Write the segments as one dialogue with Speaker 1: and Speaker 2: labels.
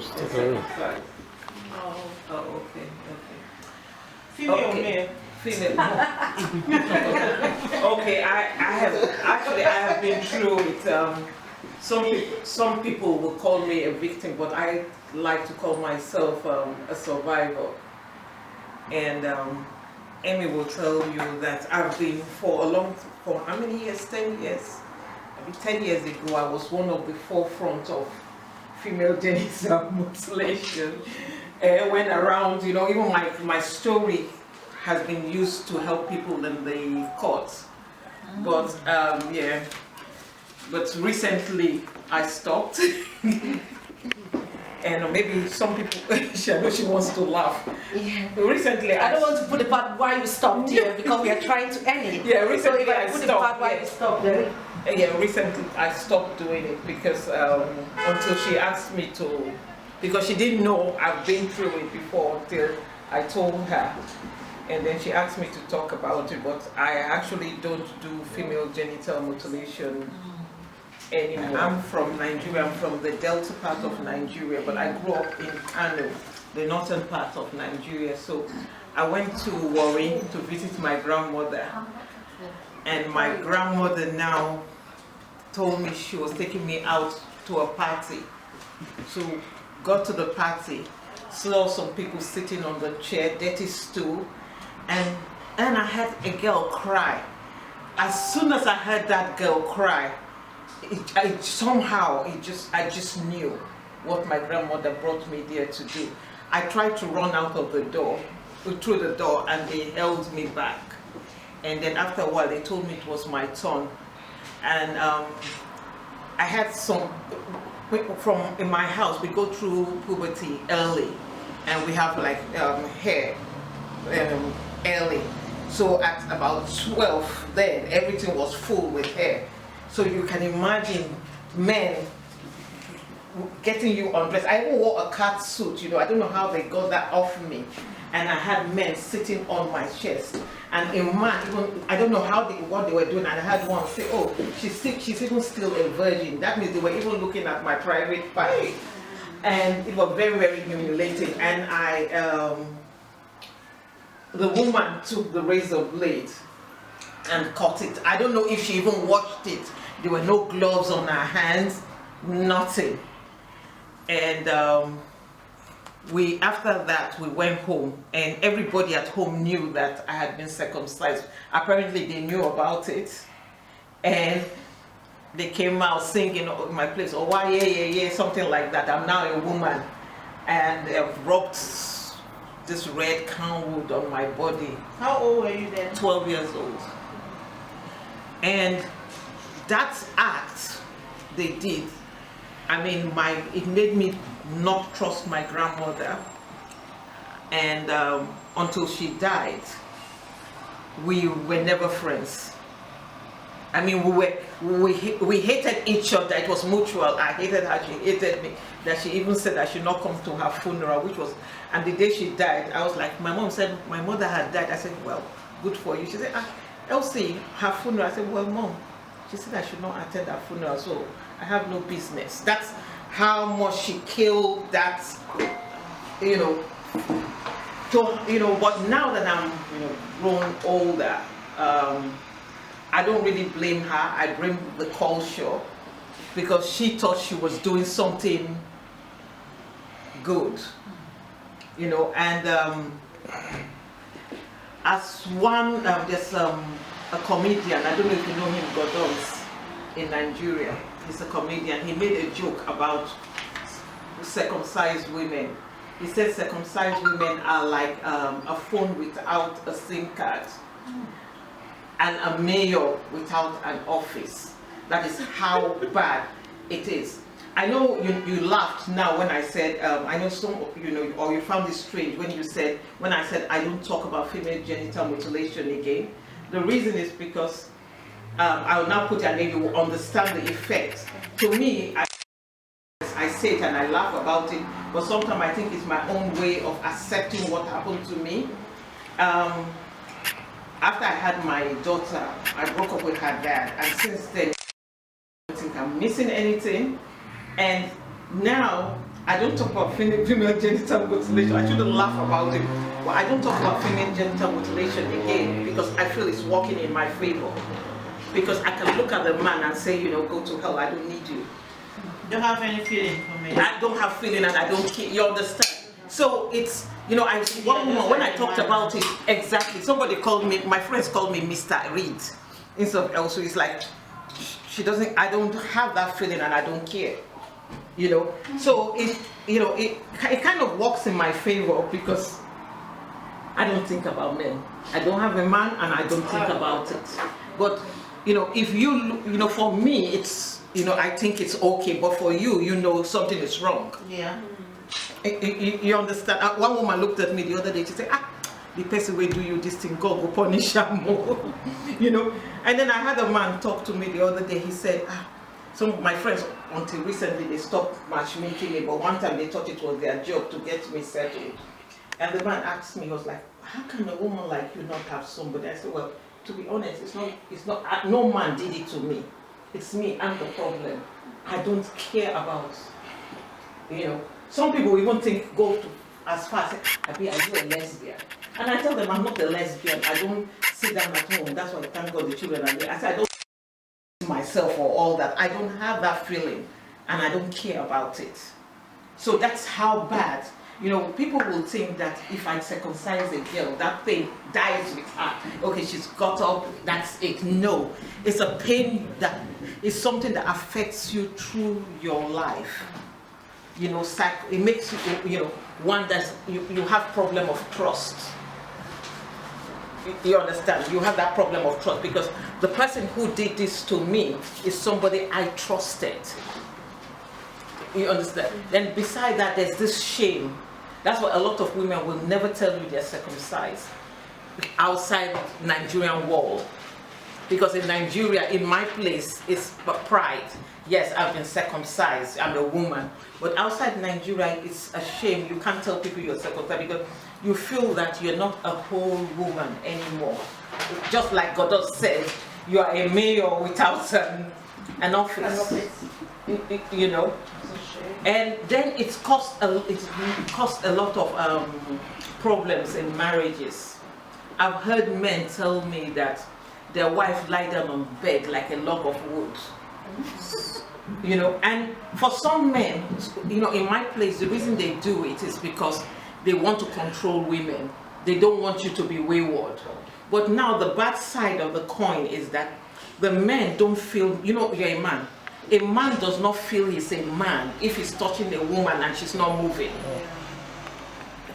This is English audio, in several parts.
Speaker 1: post.
Speaker 2: Oh, okay. Female, okay. Male. Female. Okay, I have been through it. Some people will call me a victim, but I like to call myself a survivor. And Amy will tell you that I've been for how many years? 10 years. 10 years ago, I was one of the forefront of female genital mutilation. Went around, you know, even my story has been used to help people in the courts. But yeah, but recently I stopped. And maybe some people, I know she wants to laugh.
Speaker 3: Yeah.
Speaker 2: Recently,
Speaker 3: I don't want to put the part why you stopped here because we are trying to end it.
Speaker 2: Yeah, recently
Speaker 3: so if I put the part why you stopped there.
Speaker 2: Yeah, recently I stopped doing it because until she asked me to, because she didn't know I've been through it before until I told her. And then she asked me to talk about it, but I actually don't do female genital mutilation anymore. I'm from Nigeria, I'm from the Delta part of Nigeria, but I grew up in Kano, the northern part of Nigeria. So I went to Warri to visit my grandmother. And my grandmother now told me she was taking me out to a party. So got to the party, saw some people sitting on the chair, dirty stool, and I heard a girl cry. As soon as I heard that girl cry, I just knew what my grandmother brought me there to do. I tried to run out of the door, through the door, and they held me back. And then after a while, they told me it was my turn. And I had some, in my house, we go through puberty early, and we have like hair early. So at about 12, then everything was full with hair. So you can imagine men getting you undressed. I even wore a cat suit, you know, I don't know how they got that off me. And I had men sitting on my chest. And a man, even, I don't know what they were doing, and I had one say, oh, she's even still a virgin. That means they were even looking at my private part. And it was very, very humiliating. And the woman took the razor blade and cut it. I don't know if she even watched it. There were no gloves on her hands, nothing. And after that, we went home, and everybody at home knew that I had been circumcised. Apparently, they knew about it, and they came out singing in my place, oh, why, yeah, something like that. I'm now a woman, and they've rubbed this red wood on my body.
Speaker 3: How old were you then?
Speaker 2: 12 years old. And that act they did, I mean, it made me not trust my grandmother. And until she died, we were never friends. I mean, we hated each other. It was mutual. I hated her, she hated me. That she even said I should not come to her funeral, which was, and the day she died, I was like, my mom said my mother had died. I said, well, good for you. She said, Elsie, her funeral. I said, well, Mom, she said I should not attend her funeral, so I have no business. That's how much she killed that, you know. So, you know, but now that I'm, you know, grown older, I don't really blame her. I blame the culture, because she thought she was doing something good, you know. And as one, there's a comedian, I don't know if you know him, Godons, in Nigeria. He's a comedian. He made a joke about circumcised women. He said circumcised women are like a phone without a SIM card, and a mayor without an office. That is how bad it is. I know you laughed now when I said, I know some of you know, or you found it strange when I said I don't talk about female genital mutilation again. The reason is because I will now put it, and then you will understand the effect. To me, I say it and I laugh about it, but sometimes I think it's my own way of accepting what happened to me. After I had my daughter, I broke up with her dad, and since then, I don't think I'm missing anything. And now I don't talk about female genital mutilation. I shouldn't laugh about it. But I don't talk about female genital mutilation again because I feel it's working in my favor. Because I can look at the man and say, you know, go to hell, I don't need you.
Speaker 1: You don't have any feeling for me.
Speaker 2: I don't have feeling and I don't care. You understand? So it's, you know, one woman, when I talked about it, exactly, somebody called me, my friends called me Mr. Reed. Instead of also, it's like, she doesn't, I don't have that feeling and I don't care. You know, so it, you know, it kind of works in my favor because I don't think about men. I don't have a man and I don't think about it. But, you know, if you know, for me, it's, you know, I think it's okay, but for you, you know, something is wrong.
Speaker 1: Yeah.
Speaker 2: You understand? One woman looked at me the other day, she said, the person will do you this thing, God will punish her more. You know? And then I had a man talk to me the other day, he said, some of my friends, until recently, they stopped matchmaking me, but one time they thought it was their job to get me settled. And the man asked me, he was like, how can a woman like you not have somebody? I said, well, to be honest, it's not, no man did it to me. It's me, I'm the problem. I don't care about, you know. Some people even think, go to as far as, are you a lesbian? And I tell them, I'm not a lesbian. I don't sit down at home. That's why, thank God, the children are there. I said, I don't myself or all that. I don't have that feeling and I don't care about it. So that's how bad, you know, people will think that if I circumcise a girl, that pain dies with her. Okay, she's got up, that's it. No, it's a pain that is something that affects you through your life. You know, it makes you, you know, one that you have problem of trust. You understand? You have that problem of trust because the person who did this to me is somebody I trusted. You understand? Then beside that, there's this shame. That's why a lot of women will never tell you they're circumcised outside Nigerian wall. Because in Nigeria, in my place, it's pride. Yes, I've been circumcised, I'm a woman. But outside Nigeria, it's a shame. You can't tell people you're circumcised because you feel that you're not a whole woman anymore. Just like Godot said, you are a mayor without an office. You know? And then it's caused a lot of problems in marriages. I've heard men tell me that their wife lie down on bed like a log of wood. You know, and for some men, you know, in my place, the reason they do it is because they want to control women. They don't want you to be wayward. But now the bad side of the coin is that the men don't feel, you know, you're a man. A man does not feel he's a man if he's touching a woman and she's not moving.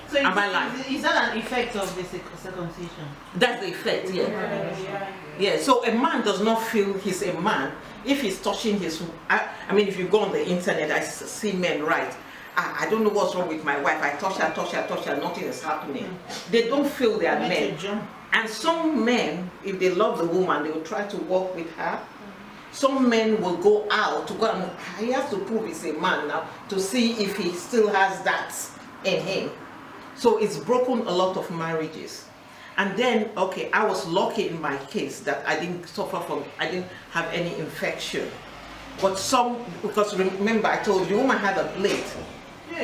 Speaker 1: So
Speaker 2: am I lying?
Speaker 1: Is that an effect of the circumcision?
Speaker 2: That's the effect, yeah. Yeah, so a man does not feel he's a man if he's touching his, I mean, if you go on the internet, I see men write, I don't know what's wrong with my wife, I touch her, nothing is happening. They don't feel they are men. And some men, if they love the woman, they will try to work with her. Some men will go out to go and, he has to prove he's a man now to see if he still has that in him. So it's broken a lot of marriages. And then, okay, I was lucky in my case that I didn't suffer from, I didn't have any infection. But some, because remember I told you, woman had a blade.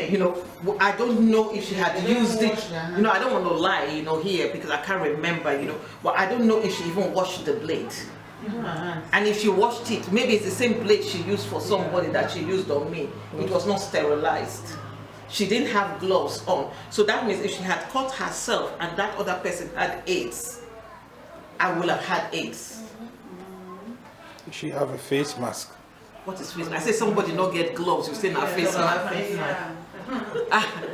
Speaker 2: You know, I don't know if she had used it. You know, I don't want to lie, you know, here because I can't remember, you know. But I don't know if she even washed the blade. And if she washed it, maybe it's the same blade she used for somebody that she used on me. It was not sterilized. She didn't have gloves on. So that means if she had cut herself and that other person had AIDS, I will have had AIDS.
Speaker 4: She have a face mask.
Speaker 2: What is face mask? I say somebody not get gloves, you say na face mask.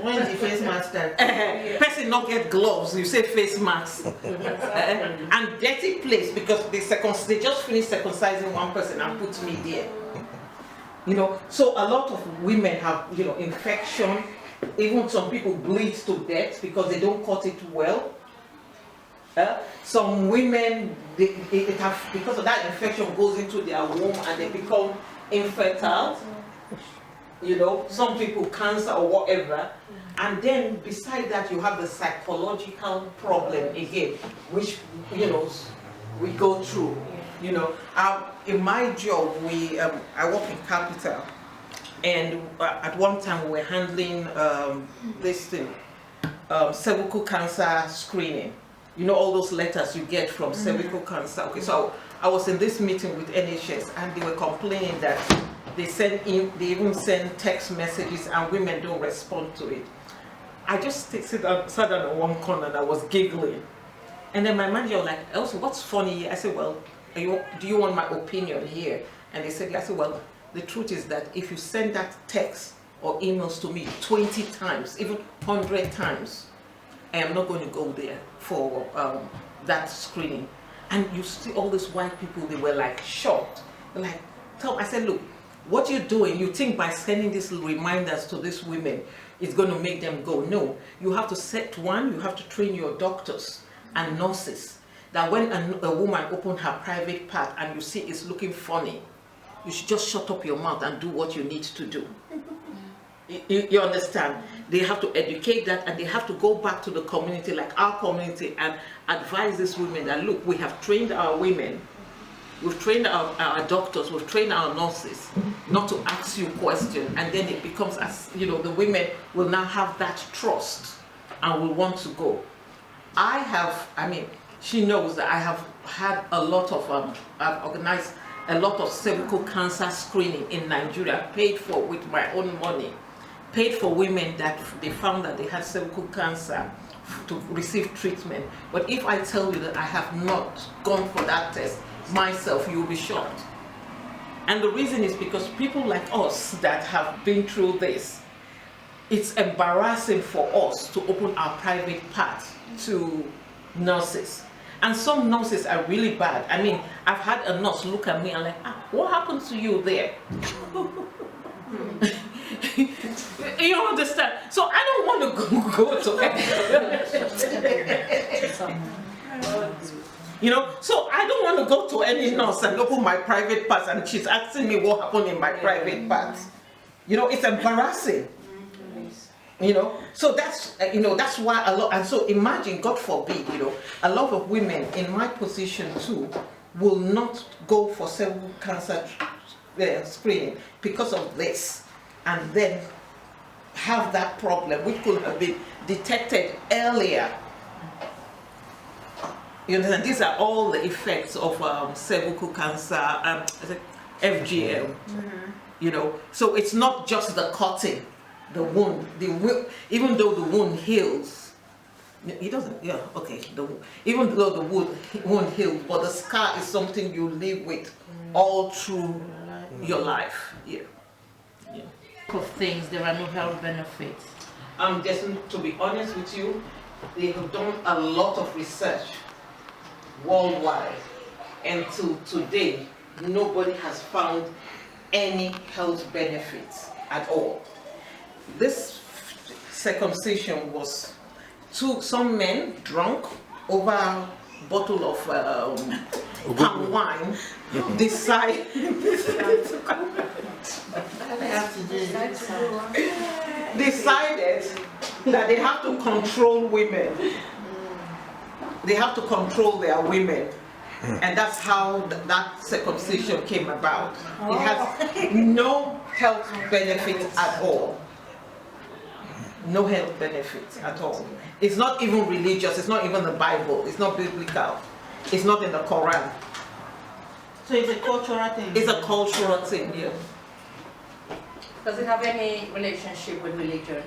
Speaker 1: When the face mask start?
Speaker 2: Person not get gloves, you say face mask. And dirty place because they just finished circumcising one person and put me there. You know, so a lot of women have, you know, infection. Even some people bleed to death because they don't cut it well. Some women, because of that infection goes into their womb and they become infertile. You know, some people cancer or whatever. And then beside that, you have the psychological problem again, which, you know, we go through. You know, in my job, I work in capital, And at one time we were handling this thing, cervical cancer screening. You know, all those letters you get from cervical cancer. Okay, so I was in this meeting with NHS and they were complaining that they even send text messages and women don't respond to it. I just sat down in one corner and I was giggling. And then my manager was like, "Elsa, what's funny here?" I said, "Well, do you want my opinion here?" And they said, I said, "Well, the truth is that if you send that text or emails to me 20 times, even 100 times, I am not going to go there for that screening." And you see all these white people, they were like shocked. They're like, Tom, I said, "Look, what you're doing, you think by sending these reminders to these women, it's going to make them go. No, you have to set one, you have to train your doctors and nurses that when a woman opens her private part and you see it's looking funny, you should just shut up your mouth and do what you need to do." You understand? They have to educate that and they have to go back to the community, like our community, and advise these women that, look, we have trained our women, we've trained our doctors, we've trained our nurses not to ask you questions, and then it becomes, as you know, the women will now have that trust and will want to go. She knows that I have had a lot of, I've organized a lot of cervical cancer screening in Nigeria, paid for with my own money, paid for women that they found that they had cervical cancer to receive treatment. But if I tell you that I have not gone for that test myself, you'll be shocked. And the reason is because people like us that have been through this, it's embarrassing for us to open our private part to nurses. And some nurses are really bad. I mean, I've had a nurse look at me and like, "What happened to you there?" You understand? So I don't want to go to you know, so I don't want to go to any nurse and open my private parts and she's asking me what happened in my private parts. You know, it's embarrassing. You know, so that's that's why a lot. And so imagine, God forbid, a lot of women in my position too will not go for cervical cancer screening because of this, and then have that problem which could have been detected earlier. You understand? These are all the effects of cervical cancer, FGM. You know, so it's not just the cutting. The wound, even though the wound heals, it doesn't, even though the wound heals, but the scar is something you live with all through your life.
Speaker 1: Of things, there are no health benefits.
Speaker 2: Just to be honest with you, they have done a lot of research worldwide, and till today, nobody has found any health benefits at all. This circumcision was some men drunk over a bottle of palm wine decided that they have to control women. They have to control their women. And that's how that circumcision came about. It has no health benefits at all. No health benefits at all. It's not even religious, it's not even the Bible, it's not biblical, it's not in the Quran.
Speaker 1: So it's a cultural thing?
Speaker 2: It's a cultural thing, yeah.
Speaker 3: Does it have any relationship with religion?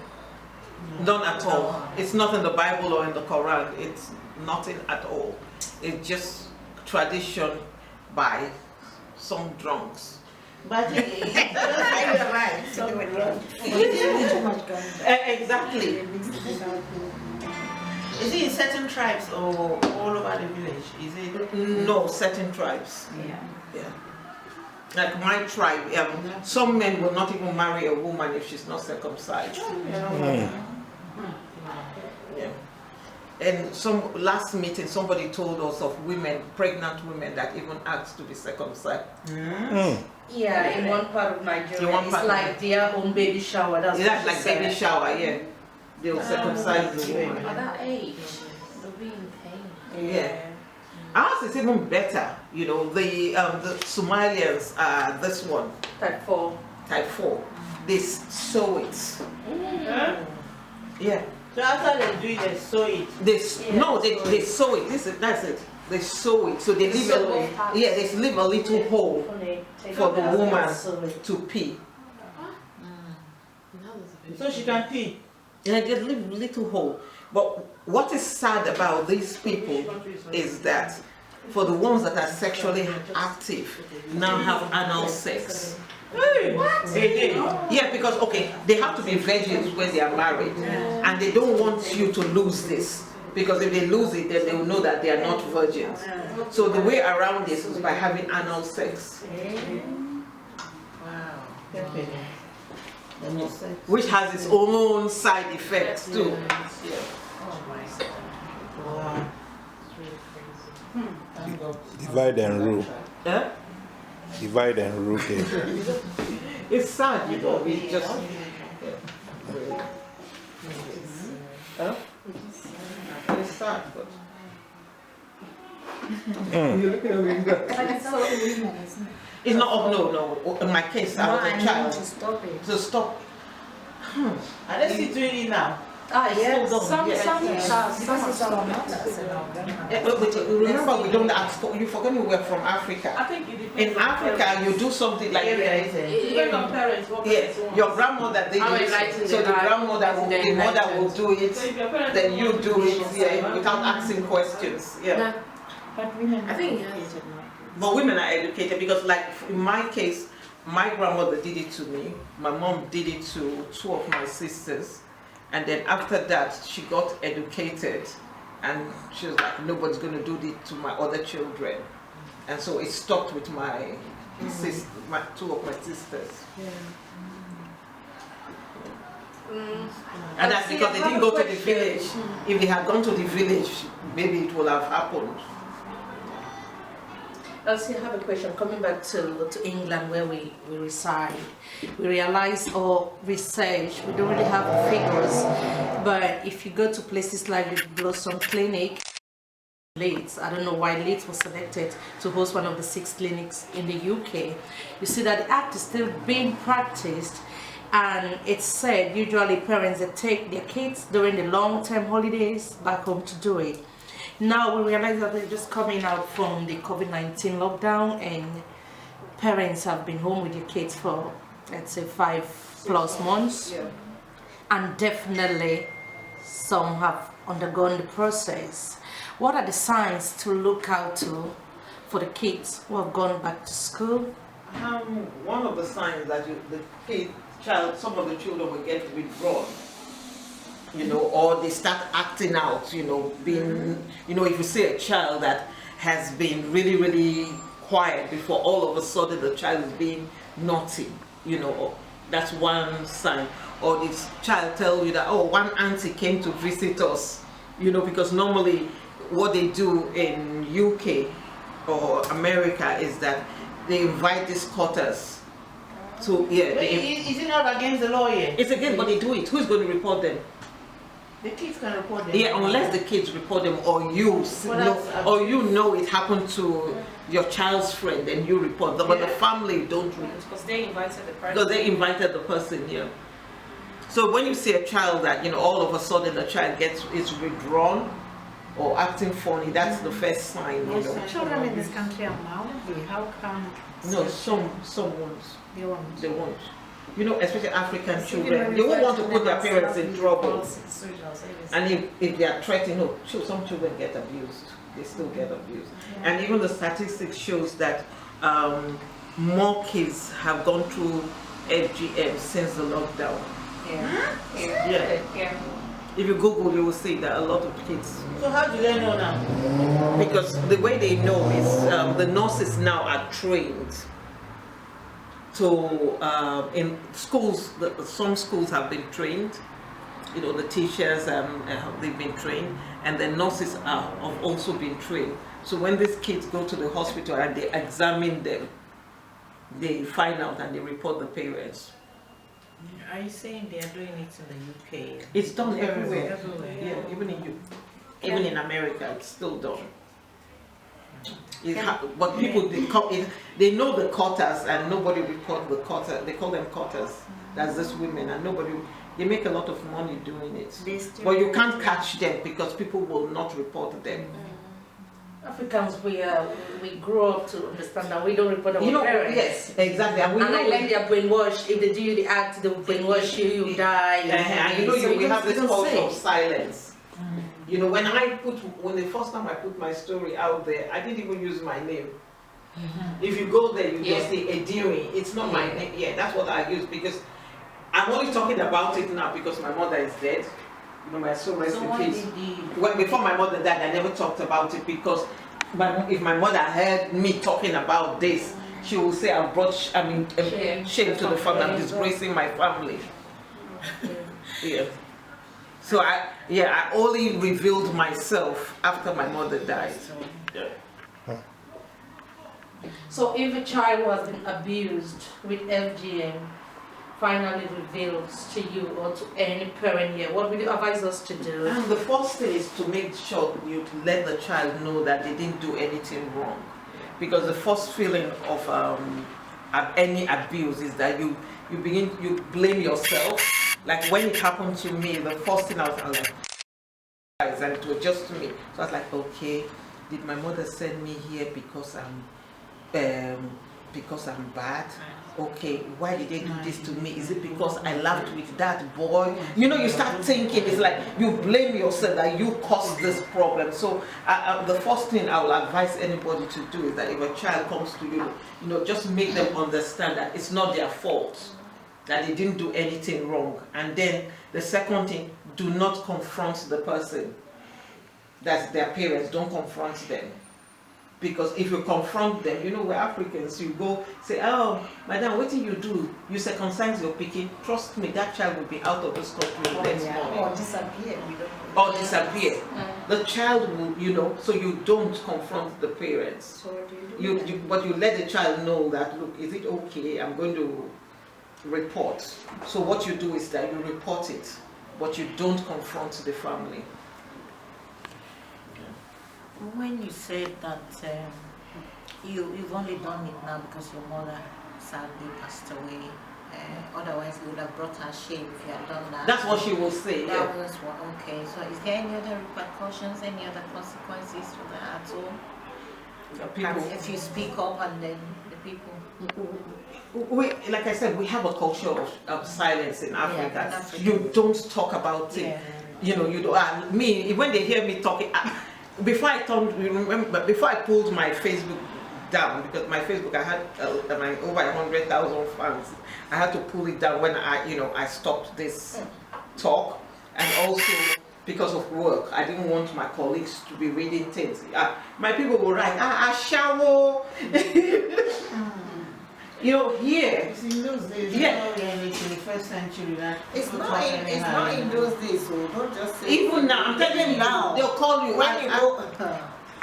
Speaker 2: None at all. It's not in the Bible or in the Quran, it's nothing at all. It's just tradition by some drunks.
Speaker 1: But
Speaker 3: right.
Speaker 2: Exactly.
Speaker 1: Is it in certain tribes or all over the village? Is it?
Speaker 2: No, certain tribes.
Speaker 1: Yeah.
Speaker 2: Like my tribe, some men will not even marry a woman if she's not circumcised. Yeah. And last meeting, somebody told us of women, pregnant women that even asked to be circumcised.
Speaker 3: Yeah, in one part of Nigeria, it's
Speaker 2: part
Speaker 3: like their own baby shower. That's
Speaker 2: Yeah, like baby shower, yeah. They'll circumcise the woman.
Speaker 3: At that age, they'll be in pain.
Speaker 2: Yeah. Ours is even better, the Somalians are this one.
Speaker 3: Type 4.
Speaker 2: Type 4. they sew it.
Speaker 5: Huh?
Speaker 2: Yeah.
Speaker 5: So after they do it, they sew it.
Speaker 2: They sew it. That's it. They sew it. So they leave they leave a little hole for the woman to pee.
Speaker 5: So she can pee.
Speaker 2: Yeah, they leave a little hole. But what is sad about these people is that for the ones that are sexually active now have anal sex.
Speaker 5: Hey, what?
Speaker 2: Yeah, because they have to be virgins when they are married, and they don't want you to lose this, because if they lose it, then they will know that they are not virgins. So the way around this is by having anal sex.
Speaker 5: Wow.
Speaker 2: Which has its own side effects too.
Speaker 5: Wow.
Speaker 4: Divide and rule.
Speaker 2: Yeah?
Speaker 4: Divide and rule game.
Speaker 2: It's sad, you know. It's just. Huh? It's sad, but. It's not up, no. In my case, I was a child. To stop.
Speaker 5: Are they still doing it now?
Speaker 3: Yes.
Speaker 2: Some remember, we don't ask. You forget we were from Africa.
Speaker 1: I think it depends.
Speaker 2: In Africa, you do something like
Speaker 1: Depends on parents.
Speaker 2: yes, your grandmother did it, so the mother will do it, then you do it, without asking questions. Yeah.
Speaker 3: But women,
Speaker 1: I think
Speaker 2: But women are educated because, like in my case, my grandmother did it to me. My mom did it to 2 of my sisters. And then after that, she got educated, and she was like, nobody's going to do it to my other children. And so it stopped with my 2 of my sisters. And that's because they didn't go to the village. If they had gone to the village, maybe it would have happened.
Speaker 3: Elsie, I have a question. Coming back to England, where we reside, we realize or research, we don't really have the figures, but if you go to places like the Blossom Clinic, Leeds, I don't know why Leeds was selected to host one of the 6 clinics in the UK, you see that the act is still being practiced, and it's said usually parents that take their kids during the long-term holidays back home to do it. Now we realize that they're just coming out from the COVID-19 lockdown, and parents have been home with their kids for, let's say, 5+ months. And definitely some have undergone the process. What are the signs to look out to for the kids who have gone back to school?
Speaker 2: One of the signs that some of the children will get withdrawn. Or they start acting out, being, if you see a child that has been really, really quiet before, all of a sudden the child is being naughty, that's one sign. Or this child tells you that, oh, one auntie came to visit us, because normally what they do in UK or America is that they invite these quarters to,
Speaker 5: Is it not against the law yet?
Speaker 2: it's against, but they do it. Who's going to report them?
Speaker 5: The kids can report them.
Speaker 2: Yeah, unless the kids report them, or you know it happened to your child's friend, and you report them. But the family don't report.
Speaker 1: because they invited the person.
Speaker 2: Because they invited the person, yeah. So when you see a child that, all of a sudden the child is withdrawn or acting funny, that's the first sign,
Speaker 6: Children in this country are mouthy. How come?
Speaker 2: No, some won't.
Speaker 6: They won't.
Speaker 2: They won't. Especially African children, they won't want to put their parents in trouble. And if they are threatened, some children get abused. They still get abused. And even the statistics shows that more kids have gone through FGM since the lockdown. Yeah. If you Google, you will see that a lot of kids.
Speaker 5: So how do they know now?
Speaker 2: Because the way they know is the nurses now are trained to, in schools, some schools have been trained, the teachers they've been trained, and the nurses have also been trained. So when these kids go to the hospital and they examine them, they find out and they report the parents.
Speaker 5: Are you saying they are doing it in the UK?
Speaker 2: It's done everywhere.
Speaker 5: Everywhere.
Speaker 2: Yeah, even in America, it's still done. But people, they know the quarters, and nobody reports the quarters. They call them quarters. That's these women, and nobody, they make a lot of money doing it.
Speaker 6: They still-
Speaker 2: But you can't catch them because people will not report them.
Speaker 3: Africans, we grow up to understand that we don't report our
Speaker 2: You know,
Speaker 3: parents.
Speaker 2: yes, exactly. And we
Speaker 3: And
Speaker 2: know
Speaker 3: I like they're brainwashed. If they do you the act, they will brainwash you, you die.
Speaker 2: and you know,
Speaker 3: So
Speaker 2: we have this
Speaker 3: don't
Speaker 2: culture
Speaker 3: say.
Speaker 2: of silence. You know, when the first time I put my story out there, I didn't even use my name. If you go there, you just say Ediri. It's not my name. Yeah, that's what I use because I'm only talking about it now because my mother is dead. You know, my soul rest in peace. When before my mother died, I never talked about it because if my mother heard me talking about this, she will say I brought shame to the family. I'm disgracing my family. Yeah. So I only revealed myself after my mother died.
Speaker 3: So if a child who has been abused with FGM finally reveals to you or to any parent here, what will you advise us to do?
Speaker 2: And the first thing is to make sure you let the child know that they didn't do anything wrong. Because the first feeling of any abuse is that you blame yourself. Like when it happened to me, the first thing I was like, and it was just me. So I was like, okay, did my mother send me here because I'm bad? Okay, why did they do this to me? Is it because I laughed with that boy? You know, you start thinking, it's like you blame yourself that you caused this problem. So the first thing I will advise anybody to do is that if a child comes to you, you know, just make them understand that it's not their fault, that they didn't do anything wrong. And then the second thing, do not confront the person. That's their parents, don't confront them. Because if you confront them, you know, we're Africans, you go say, oh, madam, what did you do? You circumcise your pikin. Trust me, that child will be out of this country next morning.
Speaker 6: Or disappear. We don't
Speaker 2: Or disappear. The child will, you know, so you don't confront the parents.
Speaker 6: So what do you do?
Speaker 2: But you let the child know that, look, is it okay? I'm going to report. So what you do is that you report it, but you don't confront the family.
Speaker 5: When you said that you've only done it now because your mother sadly passed away, otherwise you would have brought her shame if you had done that.
Speaker 2: That's what she will say.
Speaker 5: That was what, okay. So is there any other repercussions, any other consequences to that at all?
Speaker 2: People,
Speaker 5: If you speak up and then the people...
Speaker 2: like I said, we have a culture of silence in Africa.
Speaker 5: in Africa.
Speaker 2: You don't talk about it.
Speaker 5: Yeah.
Speaker 2: You know, you don't. Me, when they hear me talking, before I pulled my Facebook down, because my Facebook I had over 100,000 fans. I had to pull it down when I stopped this talk, and also because of work, I didn't want my colleagues to be reading things. My people will write, shower. You know, here.
Speaker 7: It's in those days,
Speaker 2: Yeah.
Speaker 7: you know, in the 21st century, that
Speaker 6: It's
Speaker 7: people
Speaker 6: not
Speaker 7: talk
Speaker 6: in those days, so don't just say.
Speaker 2: Even now, I'm telling you,
Speaker 6: now.
Speaker 2: they'll call you.
Speaker 6: When you go,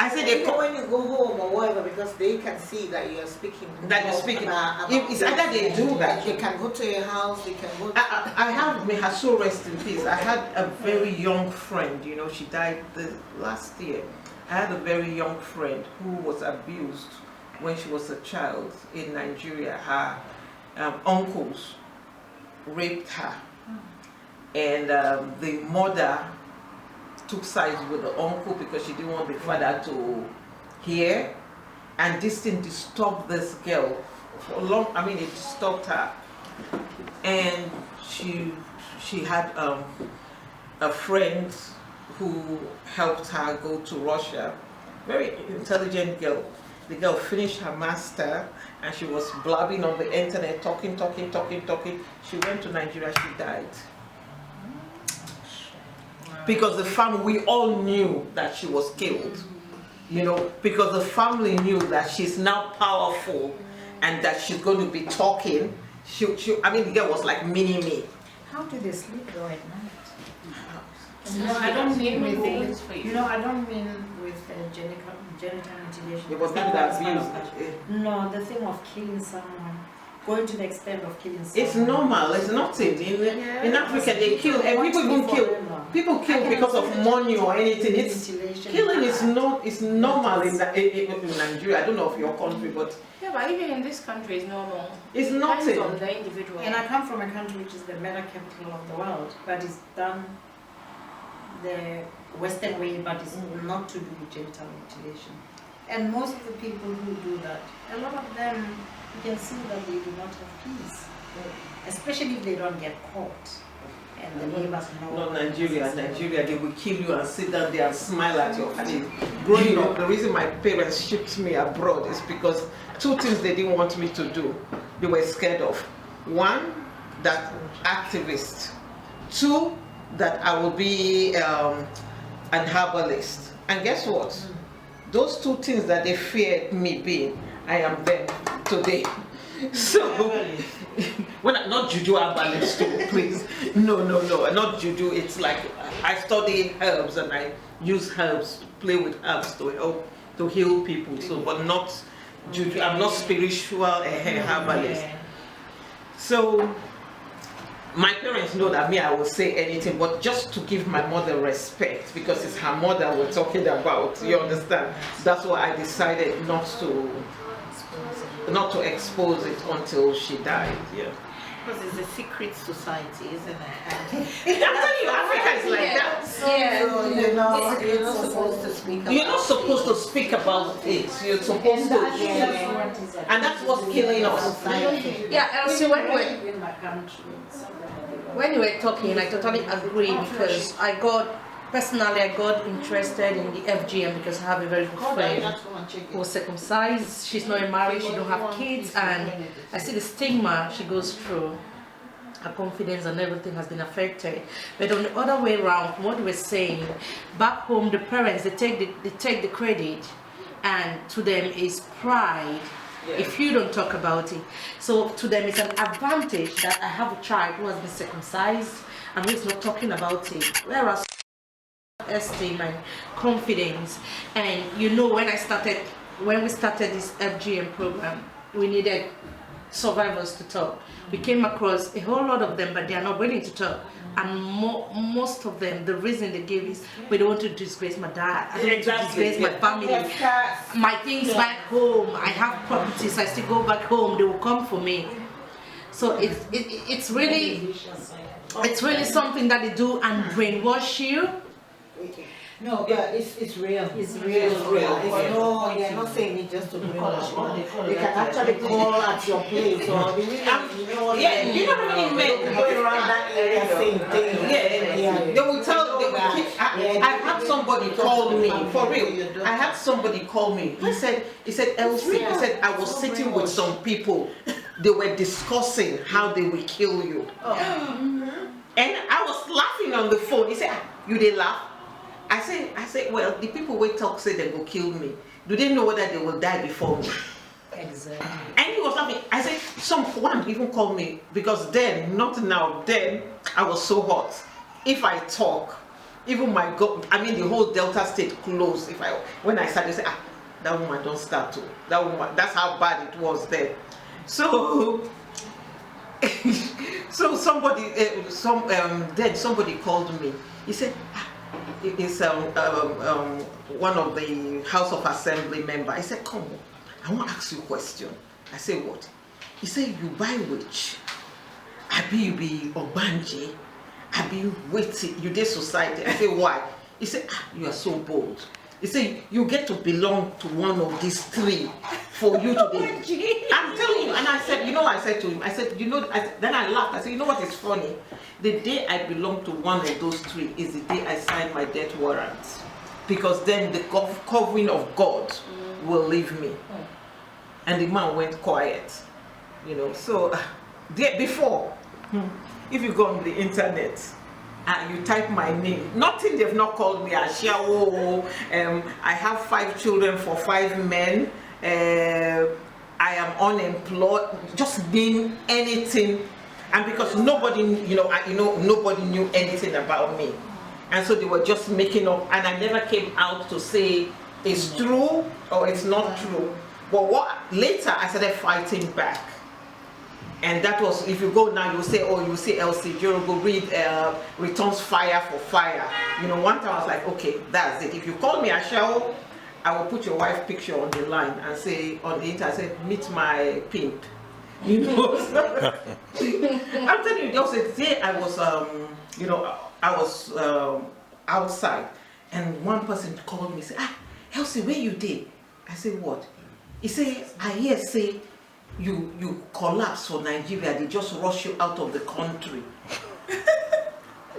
Speaker 2: I said they
Speaker 6: even
Speaker 2: call.
Speaker 6: when you go home or whatever, because they can see that you are speaking.
Speaker 2: That you're speaking.
Speaker 6: about
Speaker 2: It's either they do that.
Speaker 6: They can go to your house. They can go.
Speaker 2: I have, may her soul rest in peace. I had a very young friend, you know, she died last year. I had a very young friend who was abused when she was a child in Nigeria. Her uncles raped her, and the mother took sides with the uncle because she didn't want the father to hear, and this thing disturbed this girl for long. I mean, it disturbed her, and she had a friend who helped her go to Russia. Very intelligent girl. The girl finished her master and she was blabbing on the internet, talking. She went to Nigeria, she died. Because the family, we all knew that she was killed. You know, because the family knew that she's now powerful and that she's going to be talking. I mean, the girl was like mini-me.
Speaker 6: How do they sleep though at night?
Speaker 7: No, I don't mean with
Speaker 1: Feelings for you.
Speaker 7: I don't mean with genital mutilation.
Speaker 2: It was
Speaker 7: That's
Speaker 2: not that
Speaker 7: part of
Speaker 2: abused.
Speaker 7: that. No, the thing of killing someone.
Speaker 5: going to the extent of killing someone.
Speaker 2: It's normal. It's nothing. In Africa, they kill, and people even kill. People kill because of money or anything. It's killing is not. It's normal in Nigeria. I don't know of your country, but
Speaker 8: Yeah, but even in this country, it's normal.
Speaker 2: it's
Speaker 8: Depends
Speaker 2: nothing.
Speaker 8: on the individual.
Speaker 5: And I come from a country which is the murder capital of the world, but it's done the Western way, but it's not to do with genital mutilation. And most of the people who do that, a lot of them, you can see that they do not have peace, especially if they don't get caught. And the neighbors know.
Speaker 2: Not Nigeria. Nigeria, they will kill you and sit down there and smile at your face. Growing up, the reason my parents shipped me abroad is because two things they didn't want me to do. They were scared of. One, that activist. Two, that I will be an herbalist. And guess what? Those two things that they feared me being, I am them today. So, when not juju herbalist too, please. No, not juju. It's like I study herbs and I use herbs, play with herbs to help to heal people. So, but not juju. I'm not spiritual herbalist. So, my parents know that I will say anything, but just to give my mother respect, because it's her mother we're talking about, you understand? That's why I decided not to expose it until she died, yeah.
Speaker 5: Because it's a secret society, isn't it?
Speaker 2: I'm telling you, Africa is like that.
Speaker 5: So you're not supposed to speak about it.
Speaker 2: You're not supposed to speak about it. You're supposed to, and that's what's killing us.
Speaker 3: Yeah, and so when you were talking, I totally agree, because personally I got interested in the FGM because I have a very good friend who was circumcised. She's not married, she don't have kids, and I see the stigma she goes through. Her confidence and everything has been affected. But on the other way around, what we're saying, back home the parents, they take the credit, and to them is pride. If you don't talk about it, so to them it's an advantage that I have a child who has been circumcised and who is not talking about it. Whereas esteem and confidence, and when we started this FGM program, we needed survivors to talk. We came across a whole lot of them, but they are not willing to talk. And most of them, the reason they give is, we don't want to disgrace my dad, I don't want to disgrace my family, my things back home, I have properties, I still go back home, they will come for me. So it's really something that they do and brainwash you.
Speaker 6: No, but it's real. It's real. No, they're not saying it just to brainwash you. They can actually call at your place or they really,
Speaker 2: you know how many men
Speaker 6: going around that area saying things.
Speaker 2: Yeah. They will tell. I had somebody call me for real. I had somebody call me. He said, Elsie, he said, I was sitting with some people. They were discussing how they will kill you. And I was laughing on the phone. He said, you did laugh? I said, well, the people will talk say they will kill me. Do they know whether they will die before me?
Speaker 5: Exactly.
Speaker 2: And he was laughing. I said, someone even called me, because then, not now, then I was so hot. If I talk, even the whole Delta State closed. When I started, say, that woman don't start to. That woman, that's how bad it was then. So, somebody, then somebody called me. He said, it's one of the House of Assembly member. I said, come on, I want to ask you a question. I said, what? He said, you buy which? Abi you be Obanji? Abi wait, you did society? I said, why? He said, you are so bold. He said, you get to belong to one of these three for you to be. I'm telling you. And I said, I said to him, I said, then I laughed. I said, you know what is funny? The day I belong to one of those three is the day I sign my death warrant. Because then the covering of God will leave me. And the man went quiet. So before, if you go on the internet, you type my name, nothing, they've not called me Ashawo. I have 5 children for 5 men. I am unemployed. Just name anything, and because nobody, nobody knew anything about me, and so they were just making up. And I never came out to say it's true or it's not true. But later I started fighting back. And that was, if you go now, you'll say, oh, you see Elsie Jorogo read returns fire for fire. You know, one time I was like, okay, that's it. If you call me Ashao, I will put your wife's picture on the line and say, on the internet, say, meet my pimp. You know, I'm telling you, there was a day I was, you know, I was outside, and one person called me, say, ah, Elsie, where you did? I said, what? He said, I hear say, you collapse for Nigeria, they just rush you out of the country.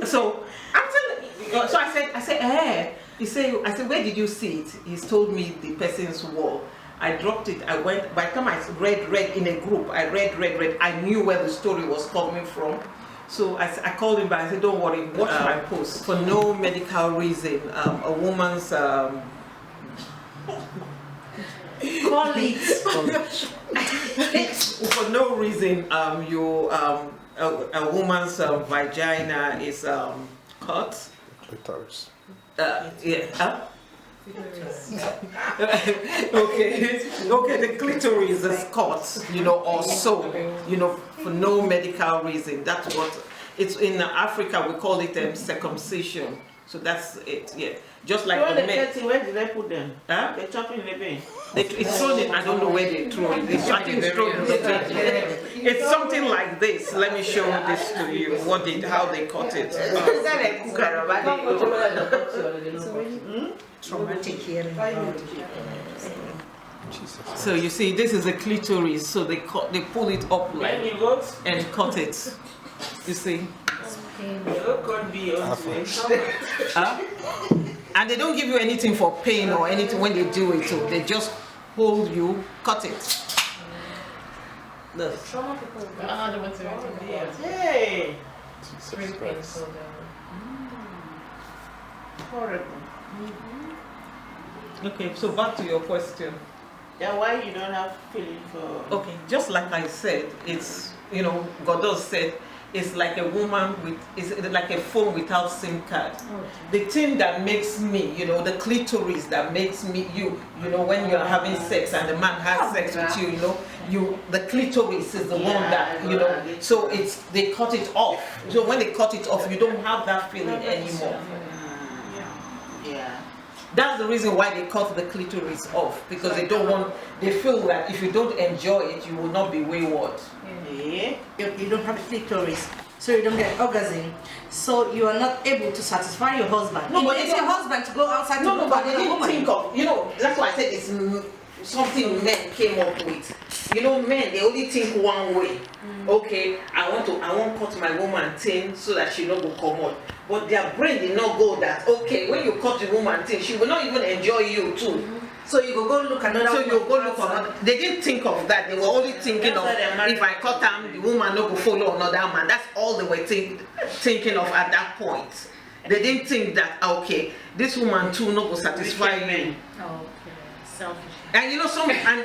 Speaker 2: So I'm telling you, so I said, eh. I said, where did you see it? He's told me the person's wall. I dropped it. I went. By the time I read in a group, I read. I knew where the story was coming from. So I called him back. I said, don't worry, watch my post. For no medical reason, a woman's
Speaker 3: Call it.
Speaker 2: for no reason, a woman's vagina is cut.
Speaker 4: Clitoris.
Speaker 2: Yeah. Huh? Okay, the clitoris is cut, you know, or so, you know, for no medical reason. That's what it's in Africa. We call it circumcision. So that's it. Yeah, just like the men.
Speaker 6: Where did they put them?
Speaker 2: Huh?
Speaker 6: They chop in the bin.
Speaker 2: It's thrown in, I don't know where they throw it. I think it's thrown in the bin. It's something like this. Let me show this to you. How they cut it.
Speaker 3: Traumatic hearing about it.
Speaker 2: So you see, this is a clitoris. So they pull it up like and cut it. You see. Huh? And they don't give you anything for pain or anything when they do it. So they just hold you, cut it. This.
Speaker 8: Trauma people the ones who are
Speaker 6: Hey!
Speaker 1: Very painful.
Speaker 6: Horrible.
Speaker 2: Okay, so back to your question.
Speaker 6: Then why you don't have feeling for...
Speaker 2: Okay, just like I said, it's, you know, Godot said, it's like a woman it's like a phone without SIM card. The thing that makes me, you know, the clitoris that makes me, you know, when you're having sex and the man has sex with you, you know, the clitoris is the one that, you know, so they cut it off. So when they cut it off, you don't have that feeling anymore.
Speaker 6: Yeah.
Speaker 2: That's the reason why they cut the clitoris off, because they feel that if you don't enjoy it, you will not be wayward.
Speaker 6: Yeah.
Speaker 3: You don't have a clitoris, so you don't get orgasm. So you are not able to satisfy your husband.
Speaker 2: No, but
Speaker 3: it's your husband to go outside to look
Speaker 2: but
Speaker 3: at
Speaker 2: they
Speaker 3: the
Speaker 2: didn't
Speaker 3: woman.
Speaker 2: think of, you know, that's why I said it's something men came up with. You know, men, they only think one way. Okay, I want to cut my woman thin so that she not go come out. But their brain did not go that, okay, when you cut the woman thin, she will not even enjoy you too.
Speaker 3: So you go look another.
Speaker 2: So you go look another. They didn't think of that. They were only thinking of, if I cut them, the woman no go follow another man. That's all they were thinking of at that point. They didn't think that, okay, this woman too no go satisfy me.
Speaker 8: Okay, selfish.
Speaker 2: And you know,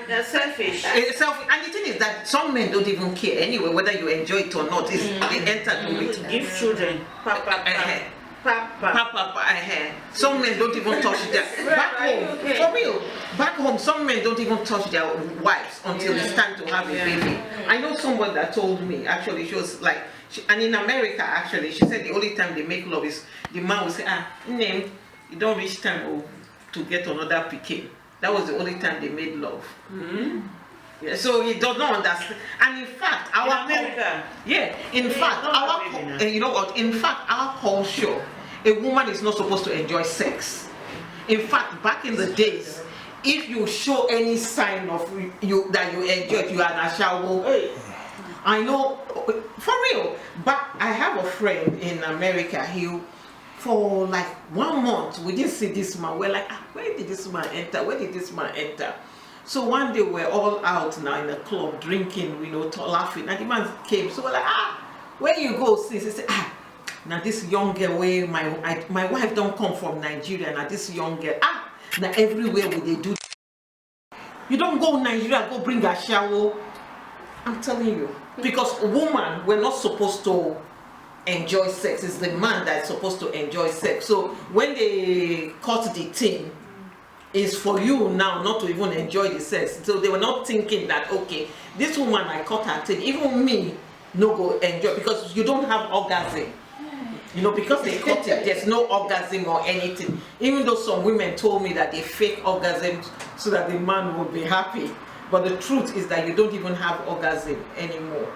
Speaker 6: They're selfish.
Speaker 2: And the thing is that some men don't even care anyway whether you enjoy it or not. They enter with it.
Speaker 6: Give children.
Speaker 2: Some men don't even touch their back home. For real, back home, some men don't even touch their wives until it's time to have a baby. I know someone that told me, actually, she was like, and in America, actually, she said the only time they make love is the man will say, name, you don't reach time to get another pikin. That was the only time they made love. Yeah, so he does not understand. And in fact, our
Speaker 6: America.
Speaker 2: you know what? In fact, our culture, a woman is not supposed to enjoy sex. In fact, back in the days, if you show any sign of that you enjoy it, you are an ashawo. I know, for real. But I have a friend in America. For like 1 month, we didn't see this man. We're like, where did this man enter? Where did this man enter? So one day we're all out now in a club drinking, you know, laughing. And the man came. So we're like, where you go, sis? He said, now this young girl, where my wife don't come from Nigeria. Now this young girl, now everywhere where they do. You don't go Nigeria, go bring a shower. I'm telling you, because woman, we're not supposed to enjoy sex. It's the man that's supposed to enjoy sex. So when they cut the thing, is for you now not to even enjoy the sex. So they were not thinking that, okay, this woman I caught her thing, even me no go enjoy, because you don't have orgasm. You know, because they cut it, there's no orgasm or anything. Even though some women told me that they fake orgasms so that the man would be happy. But the truth is that you don't even have orgasm anymore.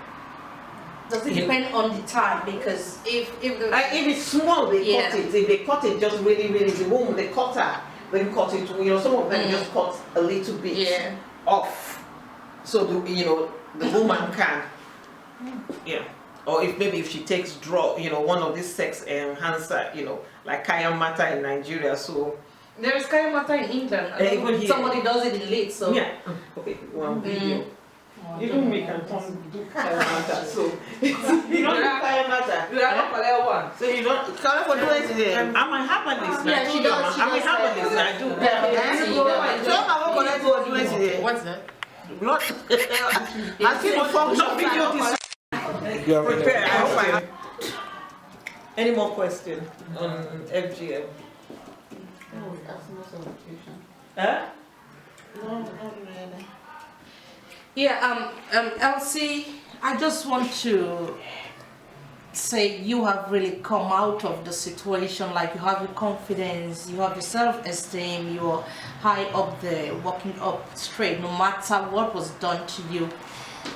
Speaker 3: Does it depend on the time? Because if
Speaker 2: it's small, they cut it. If they cut it just really, the woman, they cut her, then cut it, you know, some of them just cut a little bit off. So, the woman can, Or if she takes one of these sex enhancer, like Kaya Mata in Nigeria, so.
Speaker 3: There is Kaya Mata in England. Even somebody does it in Leeds, so.
Speaker 2: Yeah. Okay, one video. Even me can do Kaya Mata, so. You don't do Kaya Mata.
Speaker 3: You are not Kaya one.
Speaker 2: So you don't. Kaya for doing today. I'm a herbalist.
Speaker 3: Yeah, she does.
Speaker 2: I'm a herbalist. I do. So I'm going to do today.
Speaker 8: What's that?
Speaker 2: Blood. I see the function video this. Prepare. I hope I have. Any more questions on FGM?
Speaker 6: Oh, that's most of the question.
Speaker 2: Huh?
Speaker 6: No, not really.
Speaker 3: Yeah, Elsie, I just want to say you have really come out of the situation, like you have your confidence, you have your self-esteem, you're high up there, walking up straight, no matter what was done to you.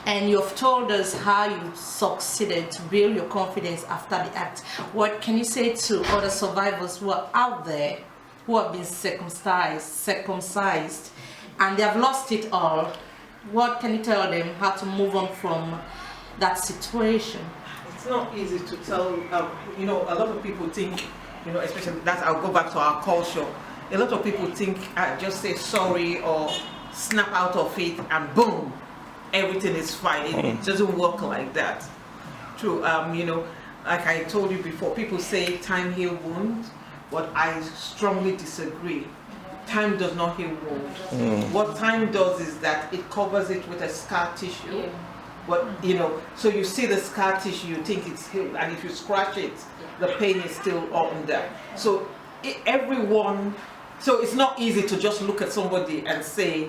Speaker 3: And you've told us how you succeeded to build your confidence after the act. What can you say to other survivors who are out there, who have been circumcised, and they have lost it all? What can you tell them how to move on from that situation?
Speaker 2: It's not easy to tell. A lot of people think, especially that I'll go back to our culture. A lot of people think just say sorry or snap out of it and boom, everything is fine. It doesn't work like that. True. Like I told you before, people say time heals wounds, but I strongly disagree. Time does not heal wounds. What time does is that it covers it with a scar tissue. But so you see the scar tissue, you think it's healed, and if you scratch it, the pain is still on there. So so it's not easy to just look at somebody and say,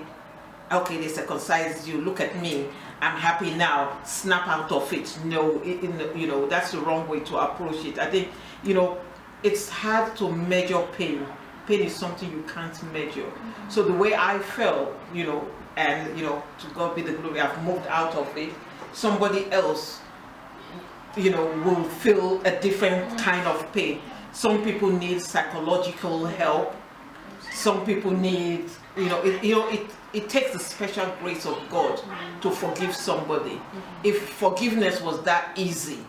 Speaker 2: okay, they circumcised you, look at me, I'm happy now, snap out of it. No, that's the wrong way to approach it. I think, it's hard to measure pain. Pain is something you can't measure. So the way I felt, and to God be the glory, I've moved out of it. Somebody else, will feel a different kind of pain. Some people need psychological help. Some people need, it takes the special grace of God to forgive somebody. If forgiveness was that easy,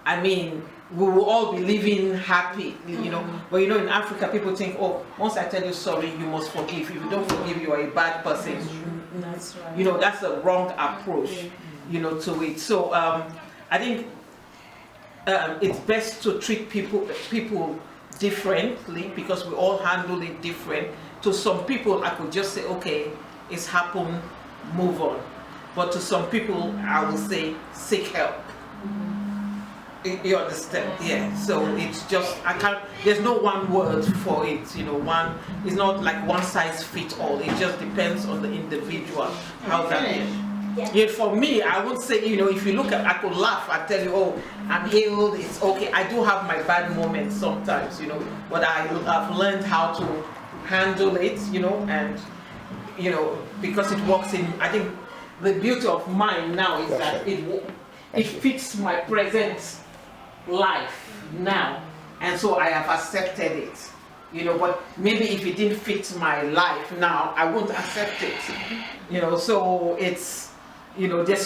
Speaker 2: I mean, we will all be living happy, But in Africa, people think, oh, once I tell you sorry, you must forgive. If you don't forgive, you are a bad person.
Speaker 5: That's right.
Speaker 2: That's the wrong approach, to it. So I think it's best to treat people differently, because we all handle it different. To some people, I could just say, okay, it's happened, move on. But to some people, I will say, seek help. You understand? Yeah. So it's just, there's no one word for it, it's not like one size fits all. It just depends on the individual, how that is. Yeah, for me, I would say, if you look at, I could laugh, I tell you, oh, I'm healed, it's okay. I do have my bad moments sometimes, but I've learned how to handle it, and, because it works in, I think the beauty of mine now is that it fits my present life now, and so I have accepted it, but maybe if it didn't fit my life now, I wouldn't accept it, so it's, there's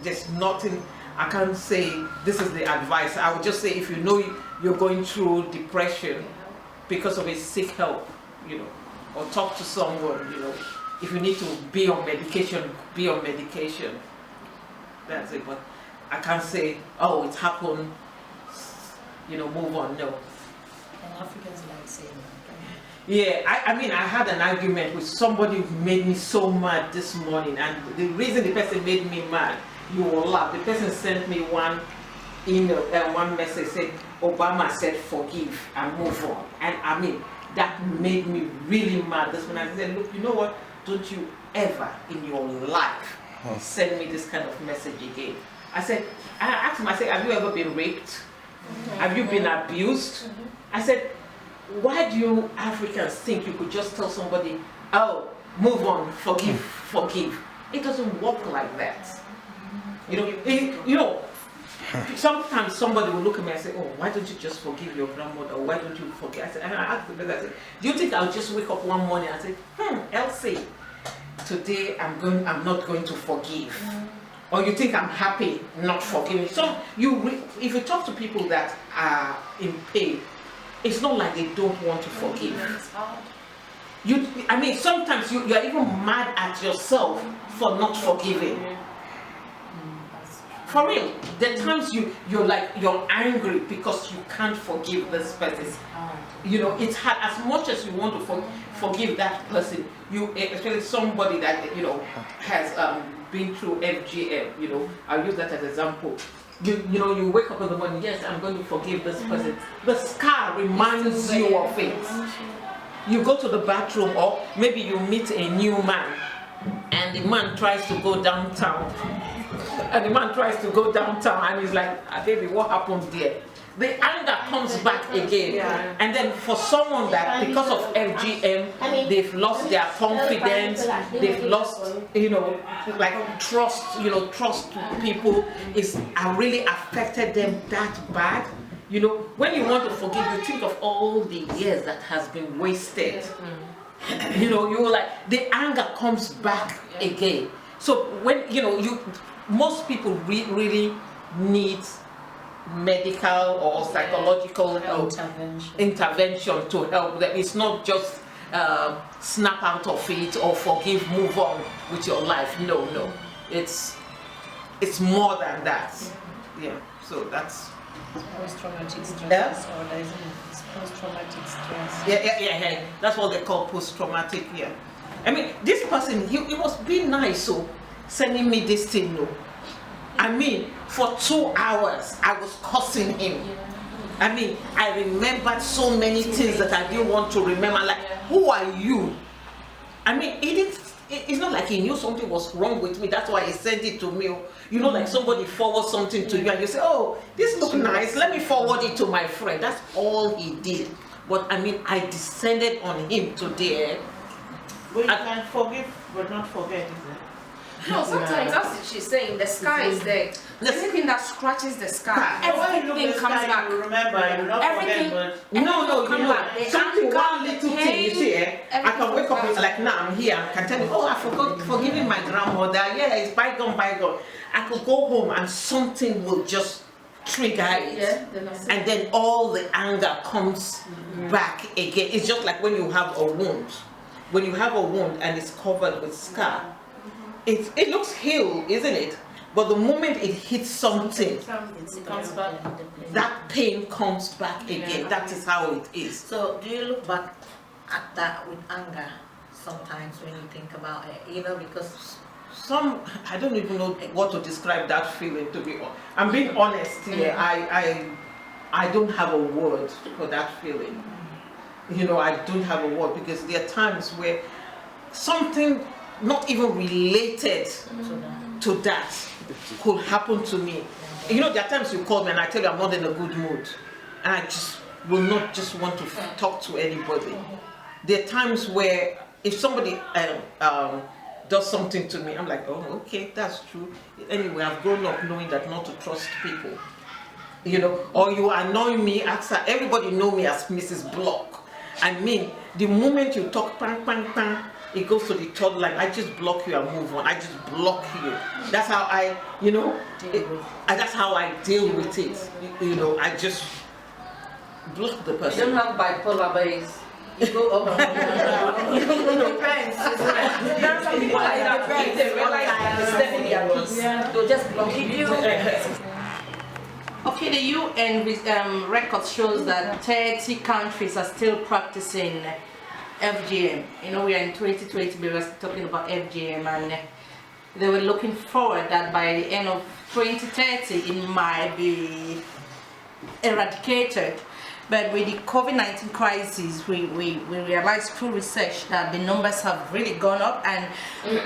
Speaker 2: there's nothing, I can't say this is the advice. I would just say, if you're going through depression because of it, seek help, or talk to someone, if you need to be on medication, be on medication. That's it. But I can't say, oh, it happened, move on. No.
Speaker 5: And Africans like saying that.
Speaker 2: Yeah, I mean, I had an argument with somebody who made me so mad this morning, and the reason the person made me mad, you will laugh. The person sent me one email, one message, said, Obama said forgive and move on. And I mean, that made me really mad. That's when I said, look, you know what? Don't you ever in your life send me this kind of message again. I asked him, I said, have you ever been raped? Have you been abused? I said, why do you Africans think you could just tell somebody, oh, move on, forgive, forgive? It doesn't work like that. You know, sometimes somebody will look at me and say, oh, why don't you just forgive your grandmother? Or why don't you forgive? I asked the person, do you think I'll just wake up one morning and say, Elsie, today I'm not going to forgive? Or you think I'm happy not forgiving? So if you talk to people that are in pain, it's not like they don't want to forgive. I mean, sometimes you are even mad at yourself for not forgiving. For real, there are times you're angry because you can't forgive this person. You know, it's hard. As much as you want to forgive that person, especially somebody that has been through FGM. You know, I'll use that as an example. You wake up in the morning. Yes, I'm going to forgive this person. The scar reminds you of it. You go to the bathroom, or maybe you meet a new man, and the man tries to go downtown. And he's like, baby, what happened there? The anger comes back again. Yeah. And then for someone that, because of FGM, they've lost their confidence, they've lost, trust, trust people is really affected them that bad. You know, when you want to forgive, you think of all the years that has been wasted. You're like, the anger comes back again. So when, most people really need medical or psychological intervention to help them. It's not just snap out of it or forgive, move on with your life. No. It's more than that. Yeah, so that's
Speaker 5: post-traumatic stress disorder, isn't it? It's post-traumatic stress.
Speaker 2: Yeah. That's what they call post-traumatic. Yeah. I mean, this person, he was being nice, so sending me this thing. No, I mean, for 2 hours I was cursing him. I mean, I remembered so many things that I didn't want to remember. Like, who are you? I mean, it's not like he knew something was wrong with me. That's why he sent it to me. Like somebody forwards something to you and you say, oh, this looks nice, let me forward it to my friend. That's all he did. But I mean, I descended on him today.
Speaker 7: But you can forgive but not forget, isn't it?
Speaker 3: No, sometimes that's what she's saying. The sky is there. Anything that scratches the sky, everything comes back.
Speaker 7: You remember, you not
Speaker 3: Everything.
Speaker 7: forget, but
Speaker 2: Something, one little thing, you see, I can wake up and like, now I'm here, I can tell you, oh, I forgot forgiving my grandmother. Yeah, it's bygone. I could go home and something will just trigger it, and then all the anger comes back again. It's just like when you have a wound. When you have a wound and it's covered with scar, it looks healed, isn't it? But the moment it hits something,
Speaker 8: It comes back.
Speaker 2: that pain comes back again. That is how it is.
Speaker 6: So do you look back at that with anger sometimes when you think about it? Because
Speaker 2: I don't even know what to describe that feeling, to be honest. I'm being honest here. I don't have a word for that feeling. I don't have a word, because there are times where something not even related to that could happen to me. There are times you call me and I tell you I'm not in a good mood, and I just will not just want to talk to anybody. There are times where if somebody does something to me, I'm like, oh, okay, that's true. Anyway, I've grown up knowing that not to trust people. Or you annoy me, everybody know me as Mrs. Block. I mean, the moment you talk, bang, bang, bang, it goes to the third line. I just block you and move on. I just block you. That's how that's how I deal with it. I just block the person.
Speaker 3: You don't have bipolar base. You go up. It depends. There are some people like that. If they realize they're stepping their piece, they'll just block you. Okay, the UN record shows that 30 countries are still practicing FGM. We are in 2020, we were talking about FGM, and they were looking forward that by the end of 2030 it might be eradicated. But with the COVID-19 crisis, we realized through research that the numbers have really gone up, and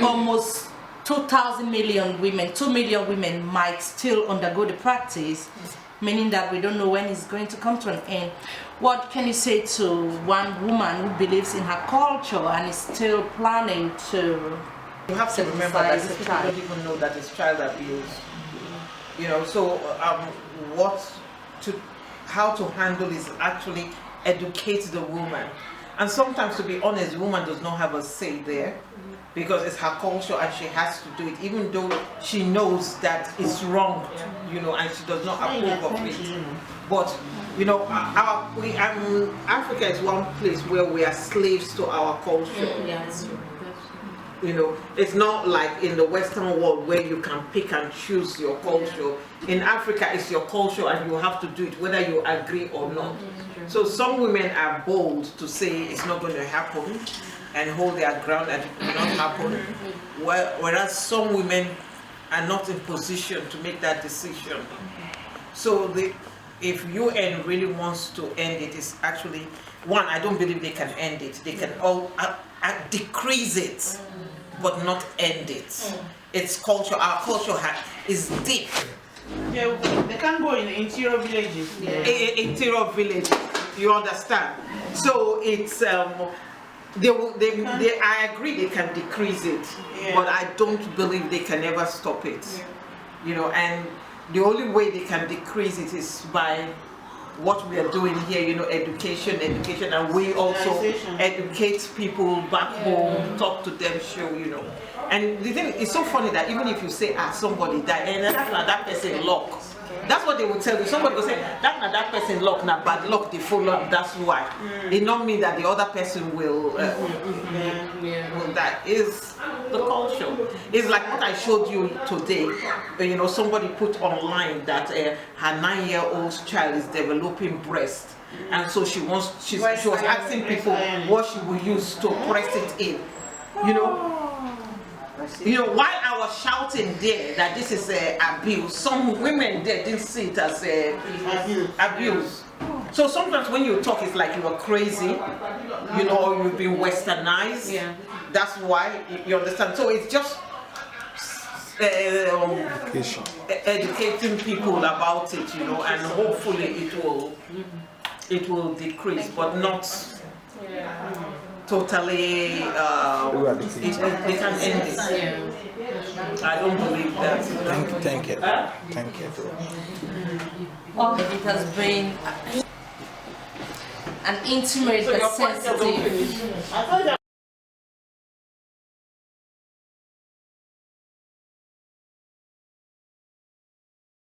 Speaker 3: almost 2,000 million women, 2 million women might still undergo the practice, meaning that we don't know when it's going to come to an end. What can you say to one woman who believes in her culture and is still planning to?
Speaker 2: You have to remember that
Speaker 3: Sensitize
Speaker 2: these
Speaker 3: the
Speaker 2: people
Speaker 3: child.
Speaker 2: don't even know that it's child abuse. You know, so how to handle is actually educate the woman. And sometimes, to be honest, the woman does not have a say there because it's her culture and she has to do it, even though she knows that it's wrong, you know, and she does not approve of it. But, you know, Africa is one place where we are slaves to our culture.
Speaker 3: Yeah, it's true.
Speaker 2: You know, it's not like in the Western world where you can pick and choose your culture. In Africa, it's your culture and you have to do it whether you agree or not. So some women are bold to say it's not going to happen and hold their ground and it will not happen. Whereas some women are not in position to make that decision. So if UN really wants to end it, it's actually, one, I don't believe they can end it. They can all decrease it, but not end it. It's culture. Our culture is deep.
Speaker 7: Yeah, they can't go in interior villages.
Speaker 2: Interior villages, you understand? So it's I agree they can decrease it, but I don't believe they can ever stop it. You know, and the only way they can decrease it is by what we are doing here, you know, education, and we also educate people back home, talk to them, show, you know. And the thing, it's so funny that even if you say, somebody died, and that person luck, that's what they will tell you. Somebody will say, that person luck, now bad luck, they follow, that's why. It not mean that the other person will that is the culture. It's like what I showed you today. You know, somebody put online that her 9-year-old child is developing breast, and so she was asking people what she will use to press it in. You know, while I was shouting there that this is abuse, some women there didn't see it as abuse. So sometimes when you talk, it's like you are crazy, you know, or you've been westernized. Yeah. That's why, you understand. So it's just educating people about it, you know, and hopefully it will decrease, but not totally. They can end it. I don't believe that.
Speaker 4: Thank you.
Speaker 3: It has been an intimate but sensitive.